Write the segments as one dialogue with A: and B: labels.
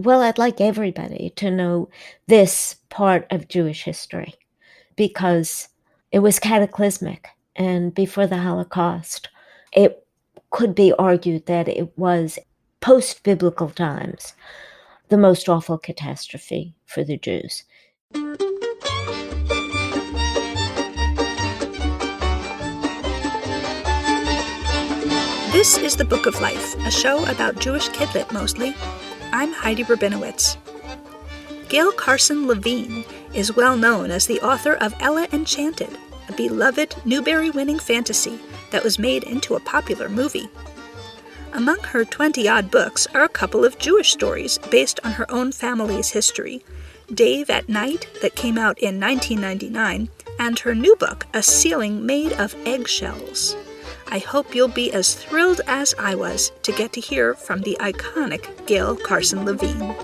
A: Well, I'd like everybody to know this part of Jewish history because it was cataclysmic. And before the Holocaust, it could be argued that it was post biblical times the most awful catastrophe for the Jews.
B: This is The Book of Life, a show about Jewish kidlit mostly. I'm Heidi Rabinowitz. Gail Carson Levine is well known as the author of Ella Enchanted, a beloved Newbery-winning fantasy that was made into a popular movie. Among her 20-odd books are a couple of Jewish stories based on her own family's history, Dave at Night, that came out in 1999, and her new book, A Ceiling Made of Eggshells. I hope you'll be as thrilled as I was to get to hear from the iconic Gail Carson Levine.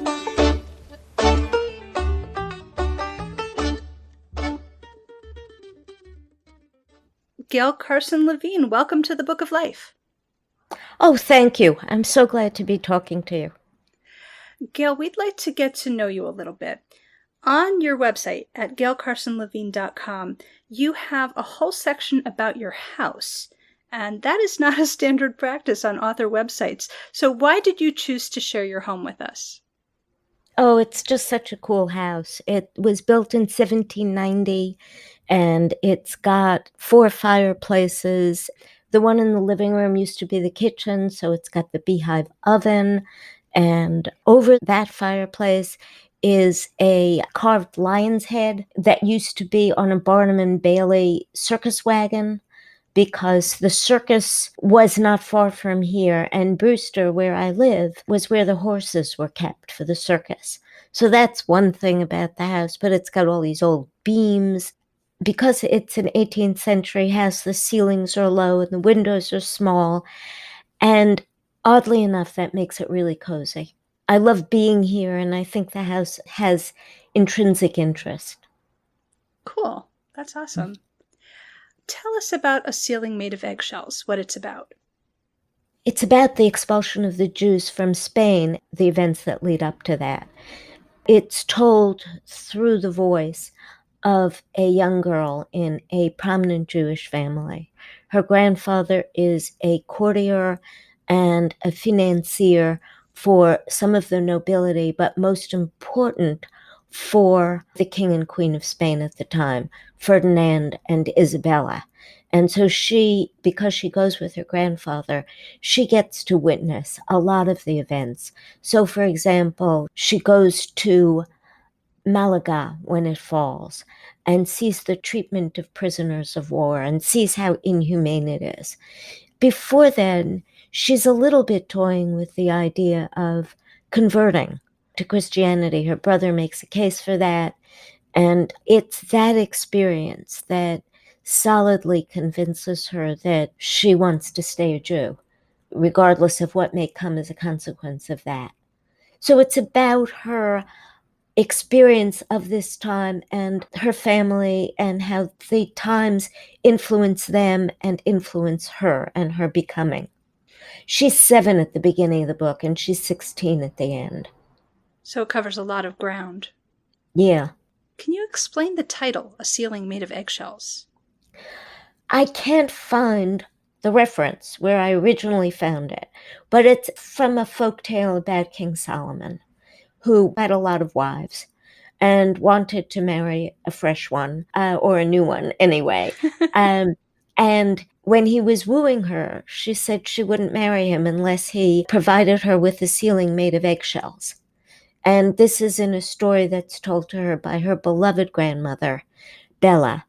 B: Gail Carson Levine, welcome to the Book of Life.
A: Oh, thank you. I'm so glad to be talking to you.
B: Gail, we'd like to get to know you a little bit. On your website at gailcarsonlevine.com, you have a whole section about your house. And that is not a standard practice on author websites. So why did you choose to share your home with us?
A: Oh, it's just such a cool house. It was built in 1790, and it's got 4 fireplaces. The one in the living room used to be the kitchen, so it's got the beehive oven. And over that fireplace is a carved lion's head that used to be on a Barnum and Bailey circus wagon, because the circus was not far from here, and Brewster, where I live, was where the horses were kept for the circus. So that's one thing about the house, but it's got all these old beams. Because it's an 18th century house, the ceilings are low and the windows are small, and oddly enough, that makes it really cozy. I love being here, and I think the house has intrinsic interest.
B: Cool. That's awesome. Tell us about A Ceiling Made of Eggshells, what it's about.
A: It's about the expulsion of the Jews from Spain, the events that lead up to that. It's told through the voice of a young girl in a prominent Jewish family. Her grandfather is a courtier and a financier for some of the nobility, but most important for the king and queen of Spain at the time, Ferdinand and Isabella. And so she, because she goes with her grandfather, she gets to witness a lot of the events. So, for example, she goes to Malaga when it falls and sees the treatment of prisoners of war and sees how inhumane it is. Before then, she's a little bit toying with the idea of converting to Christianity. Her brother makes a case for that. And it's that experience that solidly convinces her that she wants to stay a Jew, regardless of what may come as a consequence of that. So it's about her experience of this time and her family and how the times influence them and influence her and her becoming. She's 7 at the beginning of the book and she's 16 at the end.
B: So it covers a lot of ground.
A: Yeah.
B: Can you explain the title, A Ceiling Made of Eggshells?
A: I can't find the reference where I originally found it, but it's from a folk tale about King Solomon, who had a lot of wives and wanted to marry a fresh one, or a new one anyway. And when he was wooing her, she said she wouldn't marry him unless he provided her with a ceiling made of eggshells. And this is in a story that's told to her by her beloved grandmother, Bella.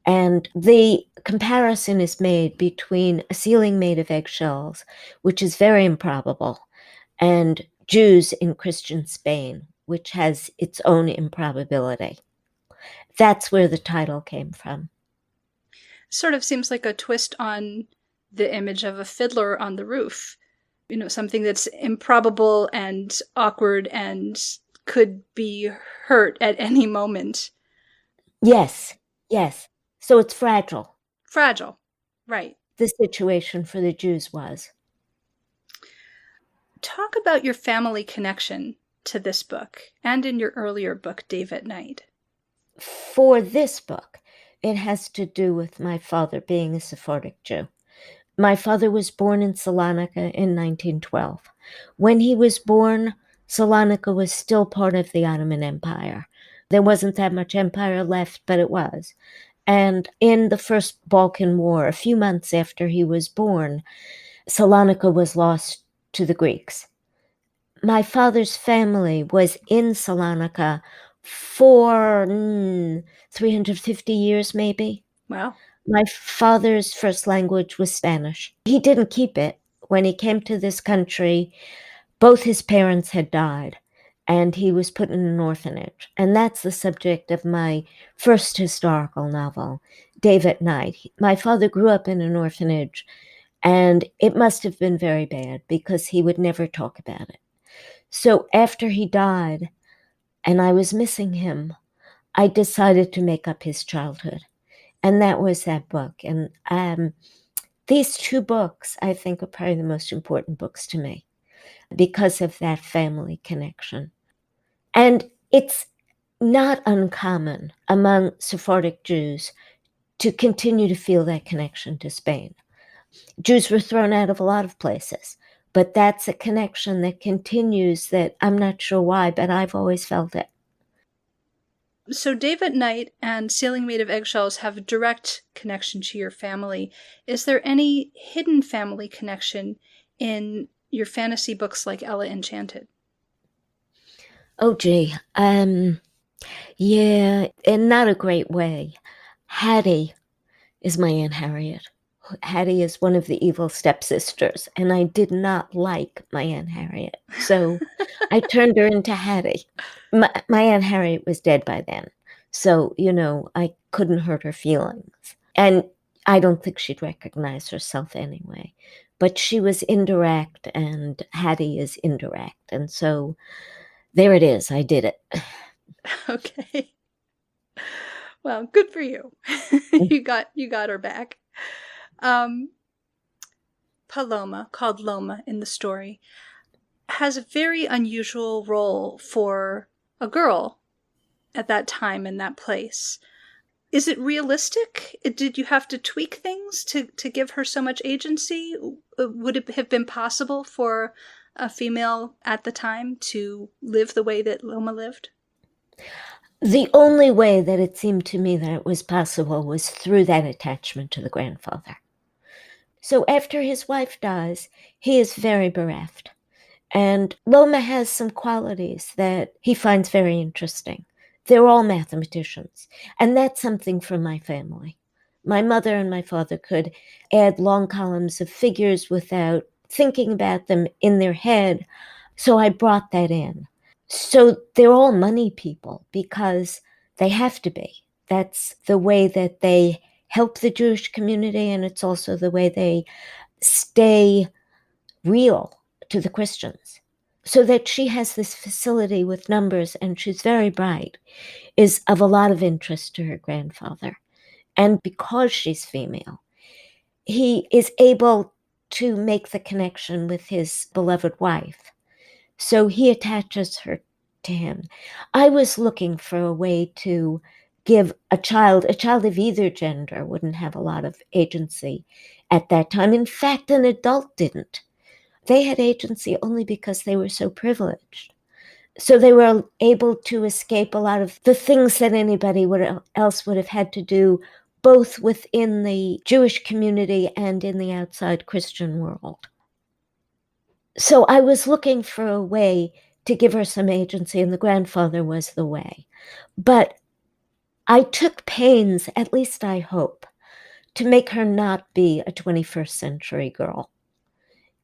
A: And the comparison is made between a ceiling made of eggshells, which is very improbable, and Jews in Christian Spain, which has its own improbability. That's where the title came from.
B: Sort of seems like a twist on the image of a fiddler on the roof. You know, something that's improbable and awkward and could be hurt at any moment.
A: Yes, yes. So it's fragile.
B: Fragile, right.
A: The situation for the Jews was.
B: Talk about your family connection to this book and in your earlier book, Dave at Night?
A: For this book, it has to do with my father being a Sephardic Jew. My father was born in Salonika in 1912. When he was born, Salonika was still part of the Ottoman Empire. There wasn't that much empire left, but it was. And in the First Balkan War, a few months after he was born, Salonika was lost to the Greeks. My father's family was in Salonika for 350 years, maybe.
B: Wow.
A: My father's first language was Spanish. He didn't keep it. When he came to this country, both his parents had died, and he was put in an orphanage. And that's the subject of my first historical novel, Dave at Night. My father grew up in an orphanage, and it must have been very bad because he would never talk about it. So after he died, and I was missing him, I decided to make up his childhood. And that was that book. And these two books, I think, are probably the most important books to me because of that family connection. And it's not uncommon among Sephardic Jews to continue to feel that connection to Spain. Jews were thrown out of a lot of places, but that's a connection that continues that I'm not sure why, but I've always felt it.
B: So Dave at Night and Sailing Made of Eggshells have a direct connection to your family. Is there any hidden family connection in your fantasy books like Ella Enchanted?
A: Oh, gee. Yeah, in not a great way. Hattie is my Aunt Harriet. Hattie is one of the evil stepsisters, and I did not like my Aunt Harriet. So I turned her into Hattie. My Aunt Harriet was dead by then. So, I couldn't hurt her feelings. And I don't think she'd recognize herself anyway. But she was indirect, and Hattie is indirect. And so there it is. I did it.
B: Okay. Well, good for you. you got her back. Paloma, called Loma in the story, has a very unusual role for a girl at that time in that place. Is it realistic? Did you have to tweak things to give her so much agency? Would it have been possible for a female at the time to live the way that Loma lived?
A: The only way that it seemed to me that it was possible was through that attachment to the grandfather. So after his wife dies, he is very bereft. And Loma has some qualities that he finds very interesting. They're all mathematicians. And that's something from my family. My mother and my father could add long columns of figures without thinking about them in their head. So I brought that in. So they're all money people because they have to be. That's the way that they help the Jewish community, and it's also the way they stay real to the Christians. So that she has this facility with numbers, and she's very bright, is of a lot of interest to her grandfather. And because she's female, he is able to make the connection with his beloved wife. So he attaches her to him. I was looking for a way to give a child of either gender wouldn't have a lot of agency at that time. In fact, an adult didn't. They had agency only because they were so privileged. So they were able to escape a lot of the things that anybody else would have had to do, both within the Jewish community and in the outside Christian world. So I was looking for a way to give her some agency, and the grandfather was the way. But I took pains, at least I hope, to make her not be a 21st century girl.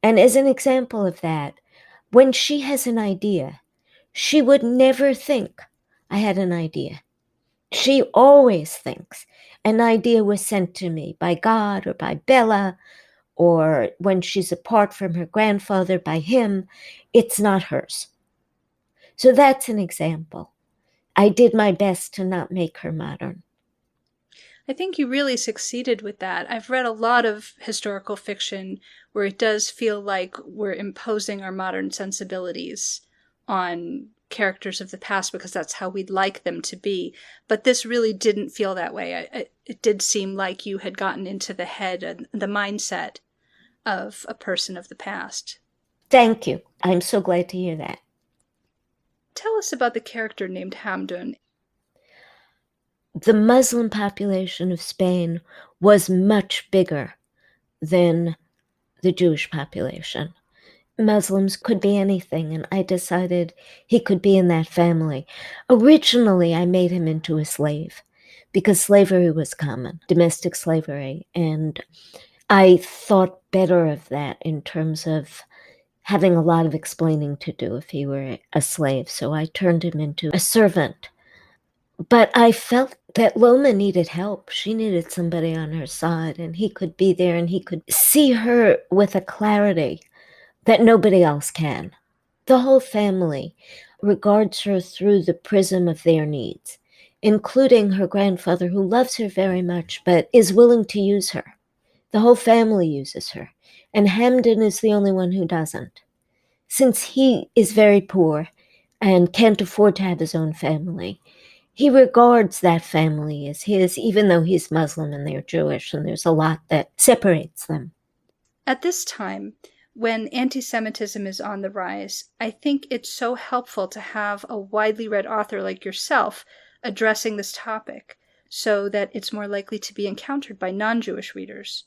A: And as an example of that, when she has an idea, she would never think, I had an idea. She always thinks an idea was sent to me by God or by Bella, or when she's apart from her grandfather, by him. It's not hers. So that's an example. I did my best to not make her modern.
B: I think you really succeeded with that. I've read a lot of historical fiction where it does feel like we're imposing our modern sensibilities on characters of the past because that's how we'd like them to be. But this really didn't feel that way. It did seem like you had gotten into the head and the mindset of a person of the past.
A: Thank you. I'm so glad to hear that.
B: Tell us about the character named Hamdun.
A: The Muslim population of Spain was much bigger than the Jewish population. Muslims could be anything, and I decided he could be in that family. Originally, I made him into a slave because slavery was common, domestic slavery, and I thought better of that in terms of having a lot of explaining to do if he were a slave. So I turned him into a servant. But I felt that Loma needed help. She needed somebody on her side, and he could be there and he could see her with a clarity that nobody else can. The whole family regards her through the prism of their needs, including her grandfather, who loves her very much but is willing to use her. The whole family uses her, and Hamden is the only one who doesn't. Since he is very poor and can't afford to have his own family, he regards that family as his, even though he's Muslim and they're Jewish, and there's a lot that separates them.
B: At this time, when anti Semitism is on the rise, I think it's so helpful to have a widely read author like yourself addressing this topic so that it's more likely to be encountered by non Jewish readers.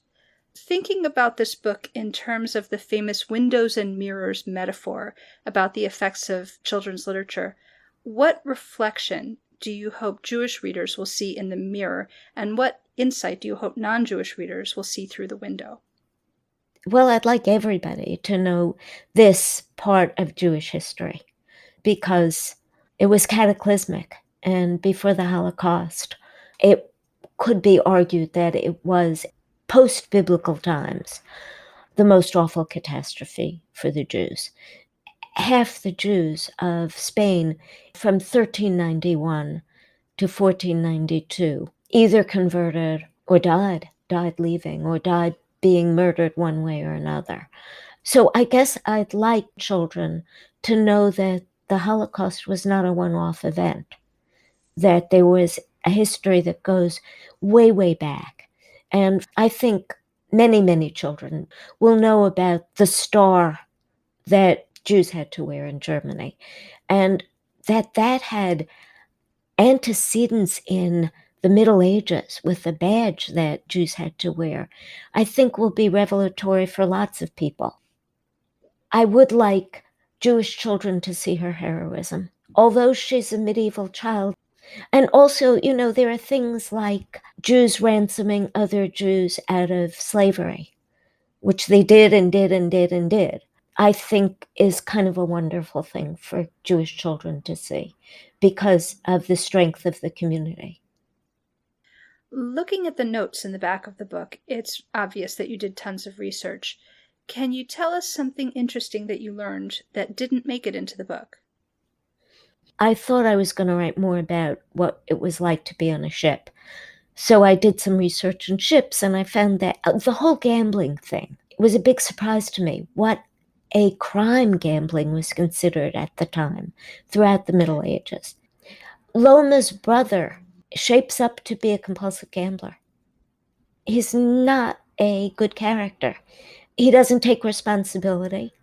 B: Thinking about this book in terms of the famous windows and mirrors metaphor about the effects of children's literature, what reflection do you hope Jewish readers will see in the mirror, and what insight do you hope non Jewish readers will see through the window?
A: Well, I'd like everybody to know this part of Jewish history because it was cataclysmic. And before the Holocaust, it could be argued that it was post biblical times the most awful catastrophe for the Jews. Half the Jews of Spain from 1391 to 1492 either converted or died leaving, or died being murdered one way or another. So I guess I'd like children to know that the Holocaust was not a one off event, that there was a history that goes way, way back. And I think many, many children will know about the star that Jews had to wear in Germany, and that had antecedents in the Middle Ages with the badge that Jews had to wear, I think will be revelatory for lots of people. I would like Jewish children to see her heroism, although she's a medieval child. And also, there are things like Jews ransoming other Jews out of slavery, which they did and did and did and did. I think is kind of a wonderful thing for Jewish children to see because of the strength of the community.
B: Looking at the notes in the back of the book, it's obvious that you did tons of research. Can you tell us something interesting that you learned that didn't make it into the book?
A: I thought I was going to write more about what it was like to be on a ship. So I did some research on ships, and I found that the whole gambling thing was a big surprise to me. What a crime gambling was considered at the time throughout the Middle Ages. Loma's brother shapes up to be a compulsive gambler. He's not a good character. He doesn't take responsibility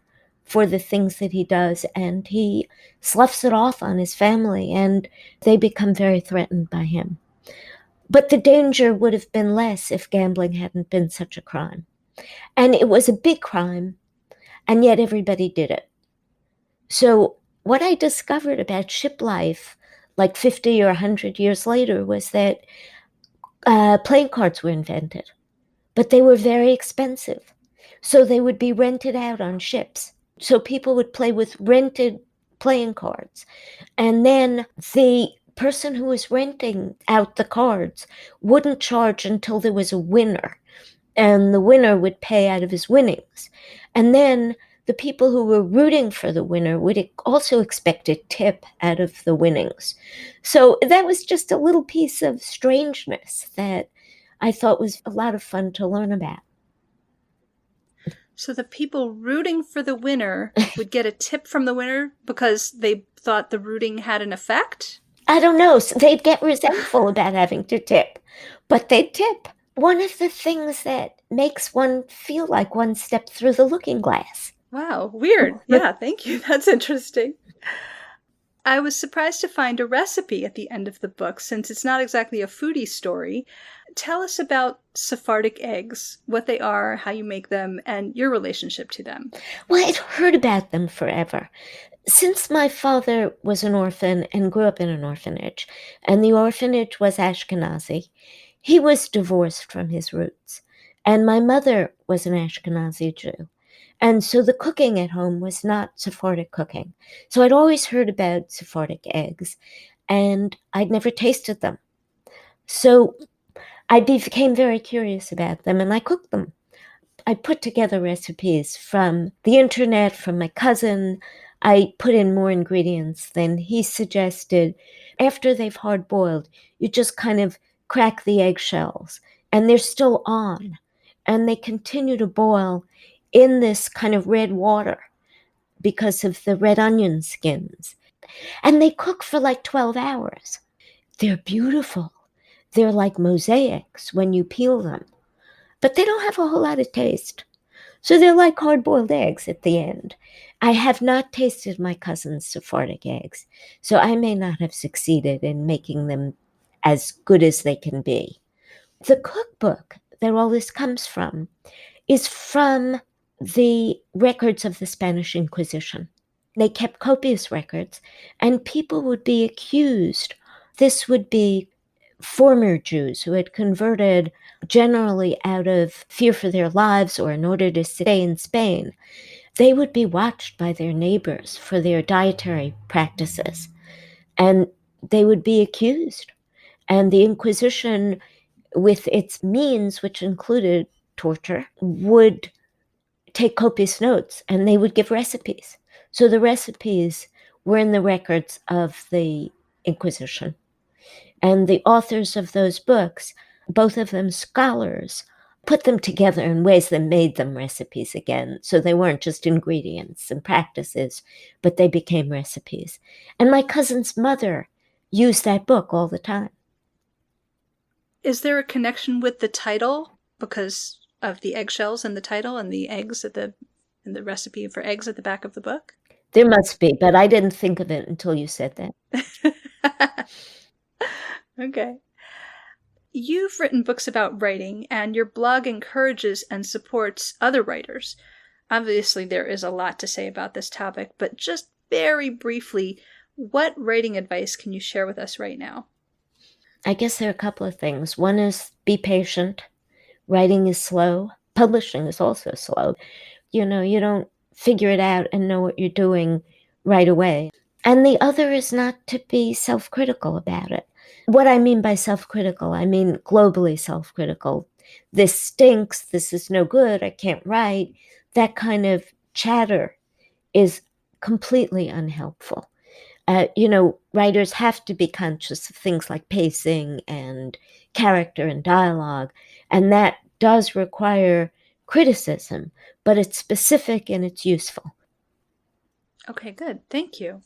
A: for the things that he does, and he sloughs it off on his family, and they become very threatened by him. But the danger would have been less if gambling hadn't been such a crime. And it was a big crime, and yet everybody did it. So what I discovered about ship life, like 50 or 100 years later, was that playing cards were invented, but they were very expensive. So they would be rented out on ships. So people would play with rented playing cards. And then the person who was renting out the cards wouldn't charge until there was a winner, and the winner would pay out of his winnings. And then the people who were rooting for the winner would also expect a tip out of the winnings. So that was just a little piece of strangeness that I thought was a lot of fun to learn about.
B: So the people rooting for the winner would get a tip from the winner because they thought the rooting had an effect?
A: I don't know. So they'd get resentful about having to tip, but they'd tip. One of the things that makes one feel like one stepped through the looking glass.
B: Wow, weird. Yeah, thank you. That's interesting. I was surprised to find a recipe at the end of the book since it's not exactly a foodie story. Tell us about Sephardic eggs, what they are, how you make them, and your relationship to them.
A: Well, I'd heard about them forever. Since my father was an orphan and grew up in an orphanage, and the orphanage was Ashkenazi, he was divorced from his roots. And my mother was an Ashkenazi Jew. And so the cooking at home was not Sephardic cooking. So I'd always heard about Sephardic eggs, and I'd never tasted them. So I became very curious about them, and I cooked them. I put together recipes from the internet, from my cousin. I put in more ingredients than he suggested. After they've hard boiled, you just kind of crack the eggshells, and they're still on, and they continue to boil in this kind of red water because of the red onion skins. And they cook for like 12 hours. They're beautiful. They're like mosaics when you peel them, but they don't have a whole lot of taste. So they're like hard-boiled eggs at the end. I have not tasted my cousin's Sephardic eggs, so I may not have succeeded in making them as good as they can be. The cookbook that all this comes from is from the records of the Spanish Inquisition. They kept copious records, and people would be accused. This would be former Jews who had converted generally out of fear for their lives or in order to stay in Spain. They would be watched by their neighbors for their dietary practices, and they would be accused. And the Inquisition, with its means, which included torture, would take copious notes, and they would give recipes. So the recipes were in the records of the Inquisition. And the authors of those books, both of them scholars, put them together in ways that made them recipes again. So they weren't just ingredients and practices, but they became recipes. And my cousin's mother used that book all the time.
B: Is there a connection with the title because of the eggshells in the title and the eggs at the and the recipe for eggs at the back of the book?
A: There must be, but I didn't think of it until you said that.
B: Okay. You've written books about writing, and your blog encourages and supports other writers. Obviously, there is a lot to say about this topic, but just very briefly, what writing advice can you share with us right now?
A: I guess there are a couple of things. One is be patient. Writing is slow. Publishing is also slow. You don't figure it out and know what you're doing right away. And the other is not to be self-critical about it. What I mean by self-critical, I mean globally self-critical. This stinks, this is no good, I can't write. That kind of chatter is completely unhelpful. Writers have to be conscious of things like pacing and character and dialogue, and that does require criticism, but it's specific and it's useful.
B: Okay, good. Thank you.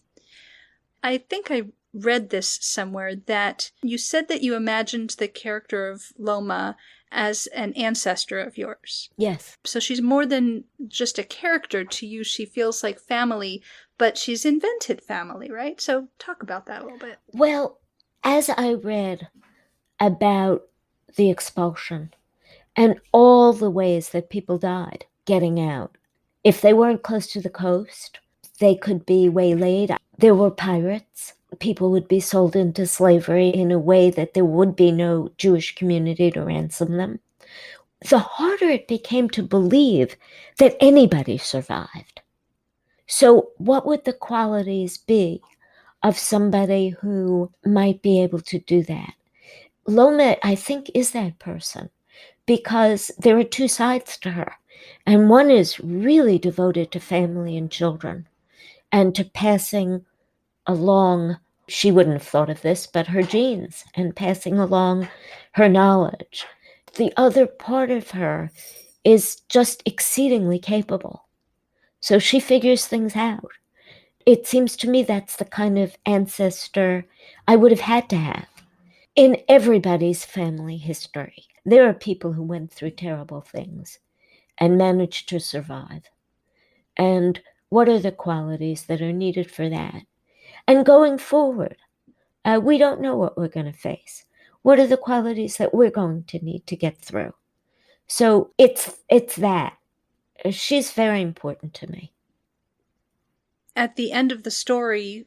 B: I think I read this somewhere that you said that you imagined the character of Loma as an ancestor of yours.
A: Yes.
B: So she's more than just a character to you. She feels like family, but she's invented family, right? So talk about that a little bit.
A: Well, as I read about the expulsion and all the ways that people died getting out, if they weren't close to the coast, they could be waylaid. There were pirates. People would be sold into slavery in a way that there would be no Jewish community to ransom them. The harder it became to believe that anybody survived. So what would the qualities be of somebody who might be able to do that? Loma, I think, is that person because there are two sides to her. And one is really devoted to family and children and to passing along, she wouldn't have thought of this, but her genes and passing along her knowledge. The other part of her is just exceedingly capable. So she figures things out. It seems to me that's the kind of ancestor I would have had to have. In everybody's family history, there are people who went through terrible things and managed to survive. And what are the qualities that are needed for that? And going forward, we don't know what we're going to face. What are the qualities that we're going to need to get through? So it's that. She's very important to me.
B: At the end of the story,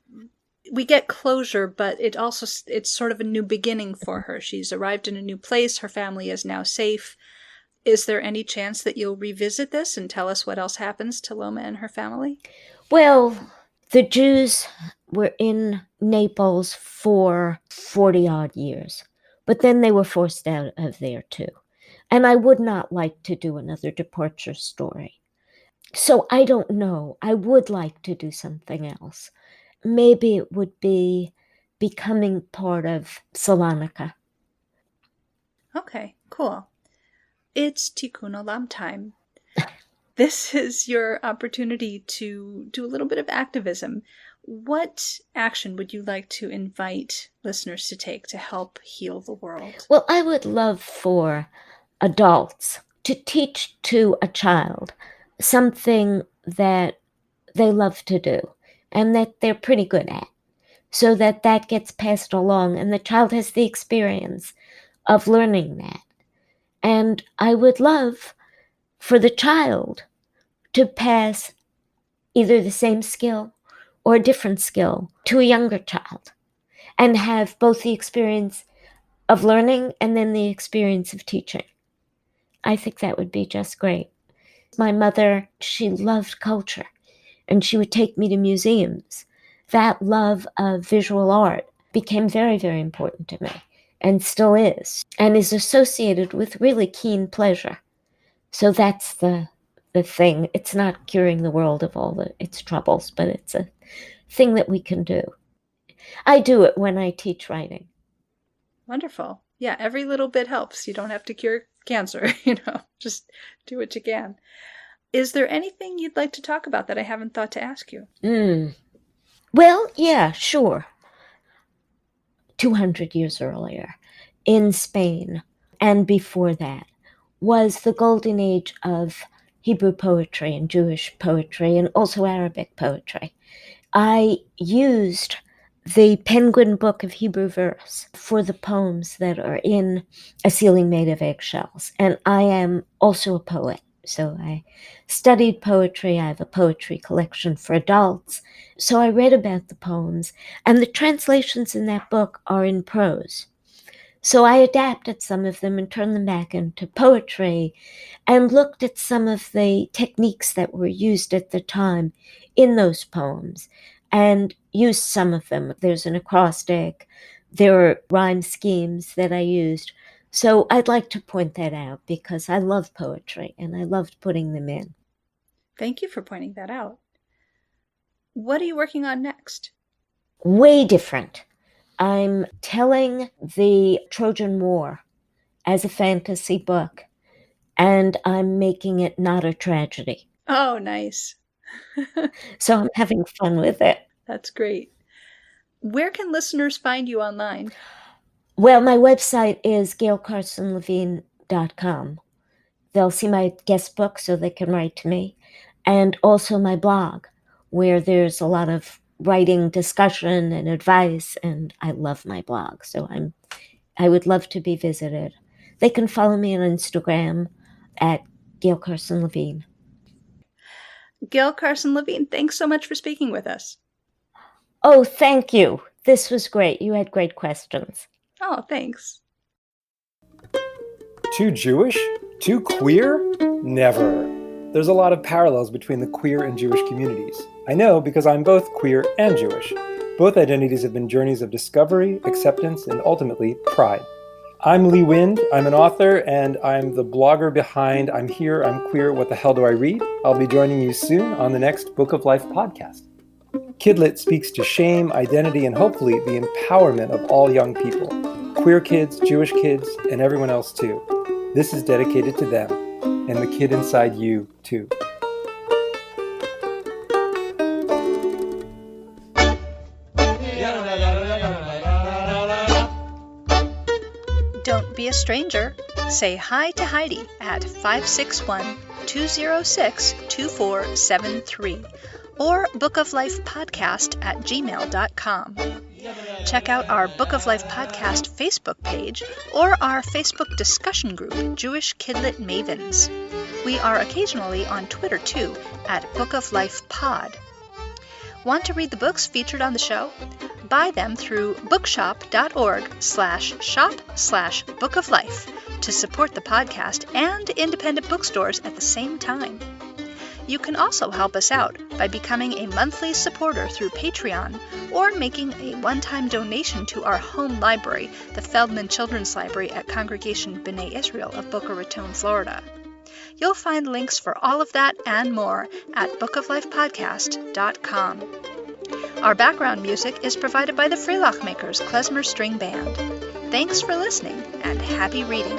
B: we get closure, but it's sort of a new beginning for her. She's arrived in a new place. Her family is now safe. Is there any chance that you'll revisit this and tell us what else happens to Loma and her family?
A: Well, the Jews were in Naples for 40 odd years, but then they were forced out of there too. And I would not like to do another departure story. So I don't know. I would like to do something else. Maybe it would be becoming part of Salonika.
B: Okay, cool. It's Tikkun Olam time. This is your opportunity to do a little bit of activism. What action would you like to invite listeners to take to help heal the world?
A: Well, I would love for adults to teach to a child something that they love to do and that they're pretty good at, so that that gets passed along and the child has the experience of learning that. And I would love for the child to pass either the same skill or a different skill to a younger child and have both the experience of learning and then the experience of teaching. I think that would be just great. My mother, she loved culture and she would take me to museums. That love of visual art became very, very important to me and still is, and is associated with really keen pleasure. So that's the thing. It's not curing the world of all its troubles, but it's a thing that we can do. I do it when I teach writing.
B: Wonderful. Yeah, every little bit helps. You don't have to cure cancer, just do what you can. Is there anything you'd like to talk about that I haven't thought to ask you?
A: Well, yeah, sure. 200 years earlier, in Spain, and before that, was the golden age of Hebrew poetry and Jewish poetry and also Arabic poetry. I used the Penguin Book of Hebrew Verse for the poems that are in A Ceiling Made of Eggshells. And I am also a poet. So I studied poetry. I have a poetry collection for adults. So I read about the poems, and the translations in that book are in prose. So I adapted some of them and turned them back into poetry and looked at some of the techniques that were used at the time in those poems and used some of them. There's an acrostic, there are rhyme schemes that I used. So I'd like to point that out because I love poetry and I loved putting them in.
B: Thank you for pointing that out. What are you working on next?
A: Way different. I'm telling the Trojan War as a fantasy book, and I'm making it not a tragedy.
B: Oh, nice.
A: So I'm having fun with it.
B: That's great. Where can listeners find you online?
A: Well, my website is gailcarsonlevine.com. They'll see my guest book so they can write to me, and also my blog, where there's a lot of writing discussion and advice, and I love my blog, so I would love to be visited. They can follow me on Instagram at Gail Carson Levine.
B: Gail Carson Levine, thanks so much for speaking with us.
A: Oh, thank you. This was great. You had great questions.
B: Oh, thanks.
C: Too Jewish? Too queer? Never. There's a lot of parallels between the queer and Jewish communities. I know because I'm both queer and Jewish. Both identities have been journeys of discovery, acceptance, and ultimately pride. I'm Lee Wind, I'm an author, and I'm the blogger behind I'm Here, I'm Queer, What the Hell Do I Read? I'll be joining you soon on the next Book of Life podcast. Kidlit speaks to shame, identity, and hopefully the empowerment of all young people. Queer kids, Jewish kids, and everyone else too. This is dedicated to them. and the kid inside you, too.
B: Don't be a stranger. Say hi to Heidi at 561-206-2473 or bookoflifepodcast@gmail.com. Check out our Book of Life Podcast Facebook page or our Facebook discussion group, Jewish Kidlit Mavens. We are occasionally on Twitter too, at Book of Life Pod. Want to read the books featured on the show? Buy them through bookshop.org/shop/bookoflife to support the podcast and independent bookstores at the same time. You can also help us out by becoming a monthly supporter through Patreon or making a one-time donation to our home library, the Feldman Children's Library at Congregation B'nai Israel of Boca Raton, Florida. You'll find links for all of that and more at bookoflifepodcast.com. Our background music is provided by the Freelock Makers Klezmer String Band. Thanks for listening and happy reading.